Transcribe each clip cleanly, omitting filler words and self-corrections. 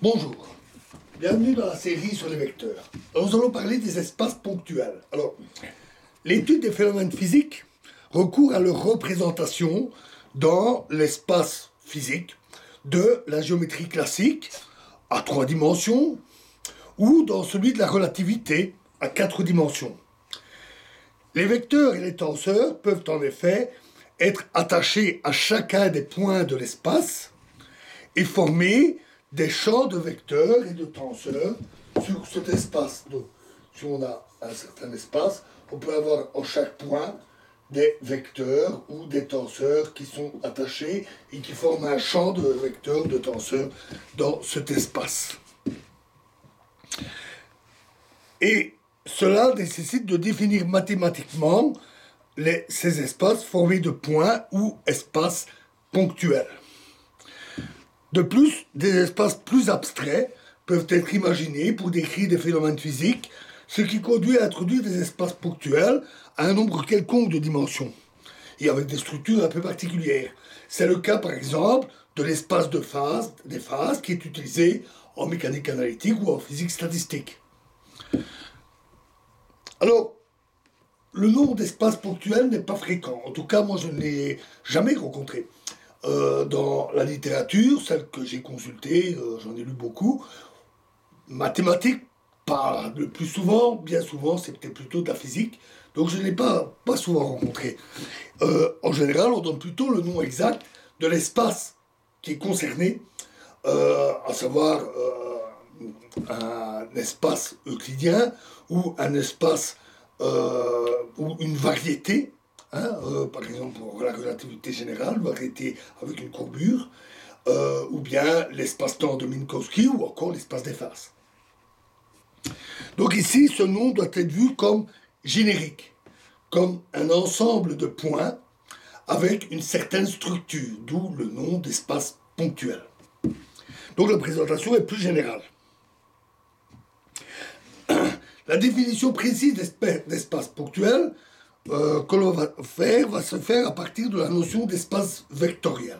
Bonjour, bienvenue dans la série sur les vecteurs. Alors, nous allons parler des espaces ponctuels. Alors, l'étude des phénomènes physiques recourt à leur représentation dans l'espace physique de la géométrie classique à 3 dimensions ou dans celui de la relativité à 4 dimensions. Les vecteurs et les tenseurs peuvent en effet être attachés à chacun des points de l'espace et former des champs de vecteurs et de tenseurs sur cet espace. Donc, si on a un certain espace, on peut avoir en chaque point des vecteurs ou des tenseurs qui sont attachés et qui forment un champ de vecteurs, de tenseurs dans cet espace. Et cela nécessite de définir mathématiquement ces espaces formés de points ou espaces ponctuels. De plus, des espaces plus abstraits peuvent être imaginés pour décrire des phénomènes physiques, ce qui conduit à introduire des espaces ponctuels à un nombre quelconque de dimensions, et avec des structures un peu particulières. C'est le cas, par exemple, de l'espace de phase, des phases, qui est utilisé en mécanique analytique ou en physique statistique. Alors, le nombre d'espaces ponctuels n'est pas fréquent. En tout cas, moi, je ne l'ai jamais rencontré. Dans la littérature, celle que j'ai consultée, j'en ai lu beaucoup. Mathématiques, pas le plus souvent, bien souvent, c'était plutôt de la physique. Donc je ne l'ai pas souvent rencontré. En général, on donne plutôt le nom exact de l'espace qui est concerné, à savoir un espace euclidien ou un espace ou une variété. Par exemple, pour la relativité générale, variété avec une courbure, ou bien l'espace-temps de Minkowski, ou encore l'espace des phases. Donc ici, ce nom doit être vu comme générique, comme un ensemble de points avec une certaine structure, d'où le nom d'espace ponctuel. Donc la présentation est plus générale. La définition précise d'espace ponctuel que l'on va se faire à partir de la notion d'espace vectoriel.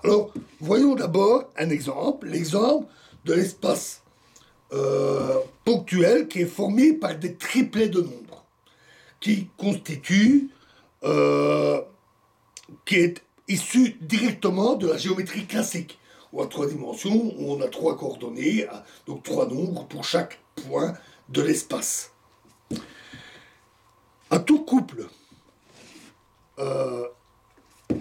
Alors, voyons d'abord un exemple, l'exemple de l'espace ponctuel qui est formé par des triplets de nombres, qui constituent, qui est issu directement de la géométrie classique, ou à 3 dimensions, où on a 3 coordonnées, donc 3 nombres pour chaque point de l'espace. À tout couple,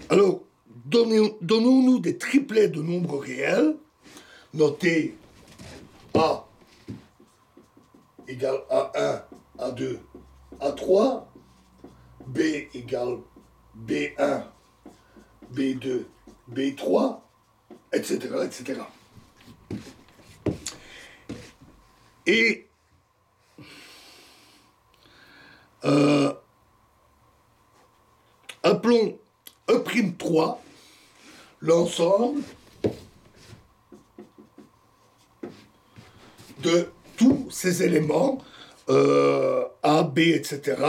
alors, donnons-nous des triplets de nombres réels, notés A égale A1, A2, A3, B égale B1, B2, B3, etc., etc. Et appelons E'3 l'ensemble de tous ces éléments A, B, etc.,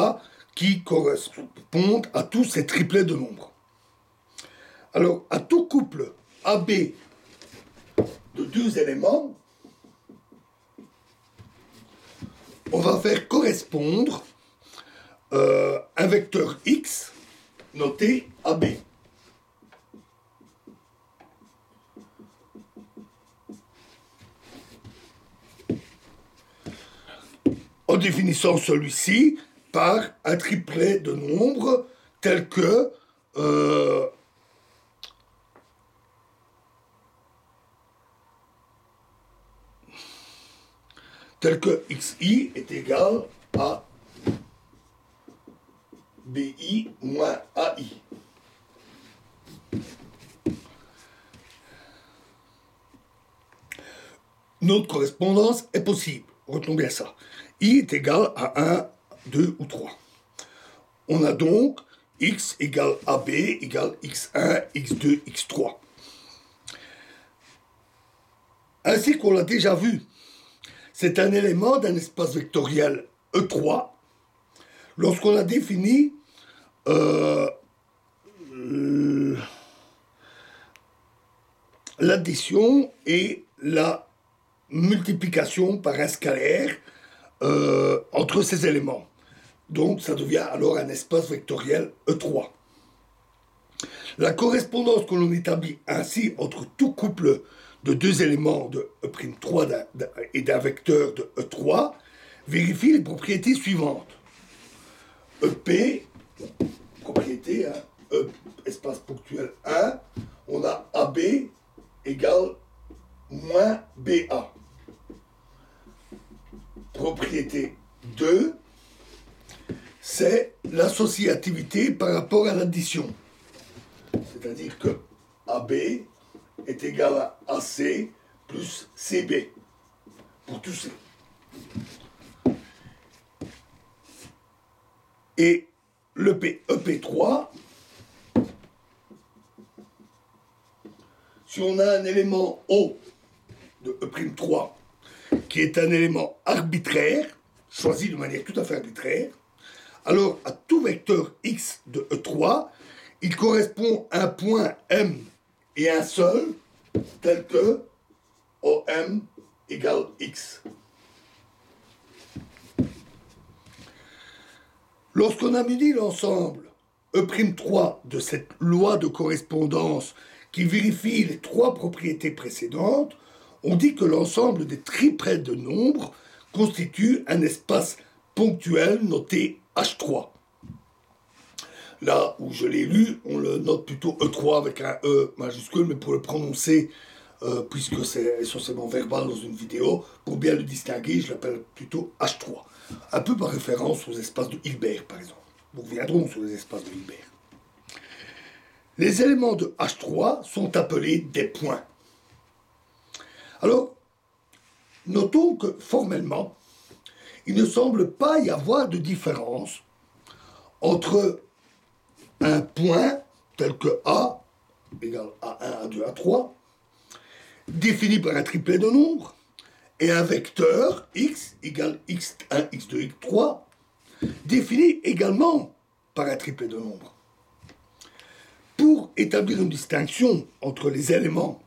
qui correspondent à tous ces triplets de nombres. Alors, à tout couple AB de 2 éléments, on va faire correspondre un vecteur X noté AB. En définissant celui-ci par un triplet de nombres tel que xi est égal à bi moins ai. Notre correspondance est possible. Retenons bien ça. I est égal à 1, 2 ou 3. On a donc x égale AB égale x1, x2, x3. Ainsi qu'on l'a déjà vu, c'est un élément d'un espace vectoriel E3 lorsqu'on a défini l'addition et la multiplication par un scalaire entre ces éléments. Donc ça devient alors un espace vectoriel E3. La correspondance que l'on établit ainsi entre tout couple de deux éléments de E'3 et d'un vecteur de E3 vérifie les propriétés suivantes. EP, propriété, hein, E, espace ponctuel 1, on a AB égale moins BA. Propriété 2, c'est l'associativité par rapport à l'addition. C'est-à-dire que AB est égal à AC plus CB, pour tout C. Et le EP3, si on a un élément O de E'3, qui est un élément arbitraire, choisi de manière tout à fait arbitraire, alors à tout vecteur X de E3, il correspond à un point M et un seul, tel que OM égale X. Lorsqu'on a muni l'ensemble E'3 de cette loi de correspondance qui vérifie les trois propriétés précédentes, on dit que l'ensemble des triplets de nombres constitue un espace ponctuel noté H3. Là où je l'ai lu, on le note plutôt E3 avec un E majuscule, mais pour le prononcer, puisque c'est essentiellement verbal dans une vidéo, pour bien le distinguer, je l'appelle plutôt H3. Un peu par référence aux espaces de Hilbert, par exemple. Nous reviendrons sur les espaces de Hilbert. Les éléments de H3 sont appelés des points. Alors, notons que formellement, il ne semble pas y avoir de différence entre un point tel que A égale A1, A2, A3, défini par un triplet de nombres, et un vecteur X égale X1, X2, X3, défini également par un triplet de nombres. Pour établir une distinction entre les éléments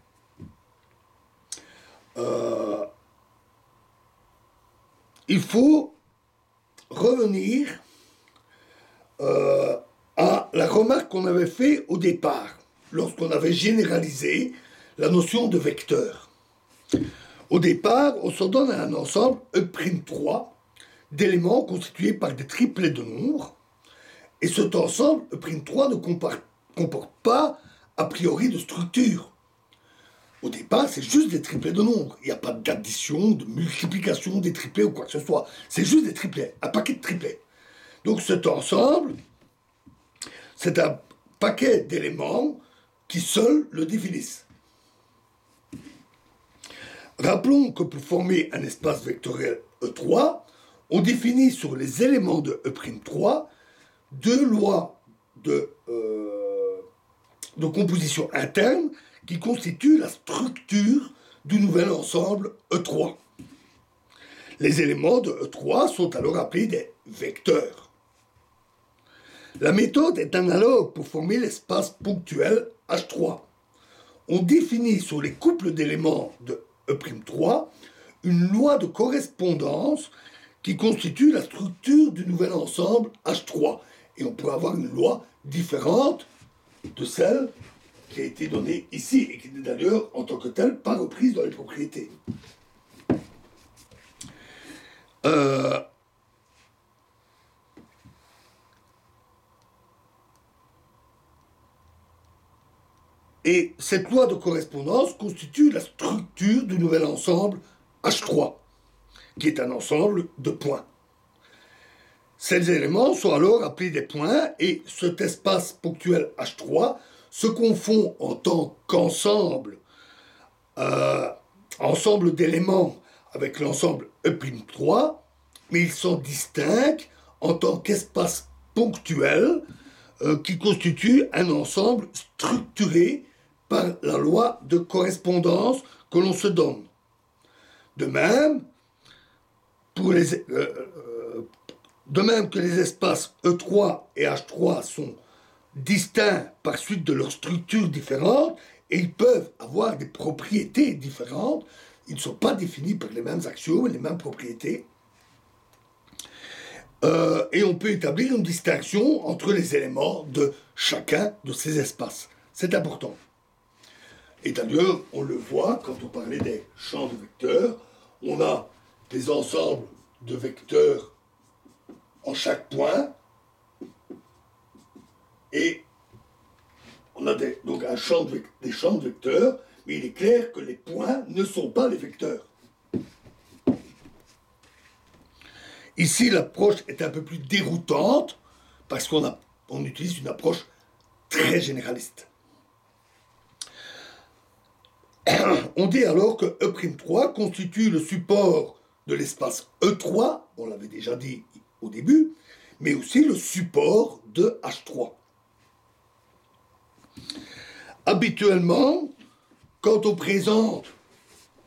il faut revenir à la remarque qu'on avait faite au départ, lorsqu'on avait généralisé la notion de vecteur. Au départ, on se donne un ensemble E'3 d'éléments constitués par des triplets de nombres, et cet ensemble E'3 ne comporte pas a priori de structure. Au départ, c'est juste des triplets de nombres. Il n'y a pas d'addition, de multiplication des triplets ou quoi que ce soit. C'est juste des triplets, un paquet de triplets. Donc cet ensemble, c'est un paquet d'éléments qui seuls le définissent. Rappelons que pour former un espace vectoriel E3, on définit sur les éléments de E'3 deux lois de composition interne qui constituent la structure du nouvel ensemble E3. Les éléments de E3 sont alors appelés des vecteurs. La méthode est analogue pour former l'espace ponctuel H3. On définit sur les couples d'éléments de E'3 une loi de correspondance qui constitue la structure du nouvel ensemble H3. Et on peut avoir une loi différente de celle qui a été donnée ici, et qui n'est d'ailleurs, en tant que telle, pas reprise dans les propriétés. Et cette loi de correspondance constitue la structure du nouvel ensemble H3, qui est un ensemble de points. Ces éléments sont alors appelés des points, et cet espace ponctuel H3 se confond en tant qu'ensemble ensemble d'éléments avec l'ensemble E'3, mais ils sont distincts en tant qu'espace ponctuel qui constitue un ensemble structuré par la loi de correspondance que l'on se donne. De même, de même que les espaces E3 et H3 sont distincts par suite de leur structure différente, et ils peuvent avoir des propriétés différentes, ils ne sont pas définis par les mêmes axiomes, les mêmes propriétés. Et on peut établir une distinction entre les éléments de chacun de ces espaces. C'est important. Et d'ailleurs, on le voit quand on parlait des champs de vecteurs, on a des ensembles de vecteurs en chaque point, et on a donc des champs de vecteurs, mais il est clair que les points ne sont pas les vecteurs. Ici, l'approche est un peu plus déroutante, parce qu'on utilise une approche très généraliste. On dit alors que E'3 constitue le support de l'espace E3, on l'avait déjà dit au début, mais aussi le support de H3. Habituellement, quand on présente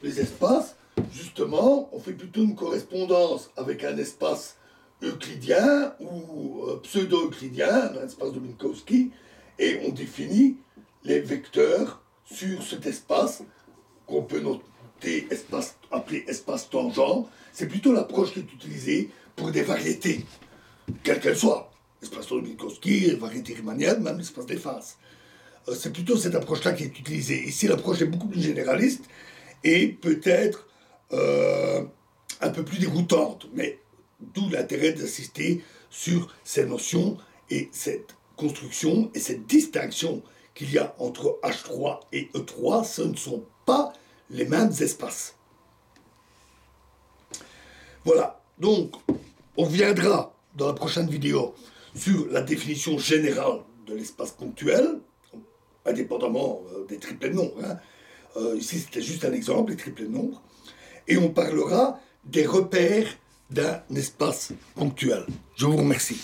les espaces, justement, on fait plutôt une correspondance avec un espace euclidien ou pseudo-euclidien, un espace de Minkowski, et on définit les vecteurs sur cet espace qu'on peut noter appeler espace tangent. C'est plutôt l'approche qui est utilisée pour des variétés, quelles qu'elles soient. L'espace de Minkowski, les variétés riemanniennes, même l'espace des phases. C'est plutôt cette approche-là qui est utilisée. Ici, l'approche est beaucoup plus généraliste et peut-être un peu plus déroutante, mais d'où l'intérêt d'insister sur ces notions et cette construction et cette distinction qu'il y a entre H3 et E3. Ce ne sont pas les mêmes espaces. Voilà, donc on reviendra dans la prochaine vidéo sur la définition générale de l'espace ponctuel, indépendamment des triplets de nombres. Ici, c'était juste un exemple, les triplets de nombres. Et on parlera des repères d'un espace ponctuel. Je vous remercie.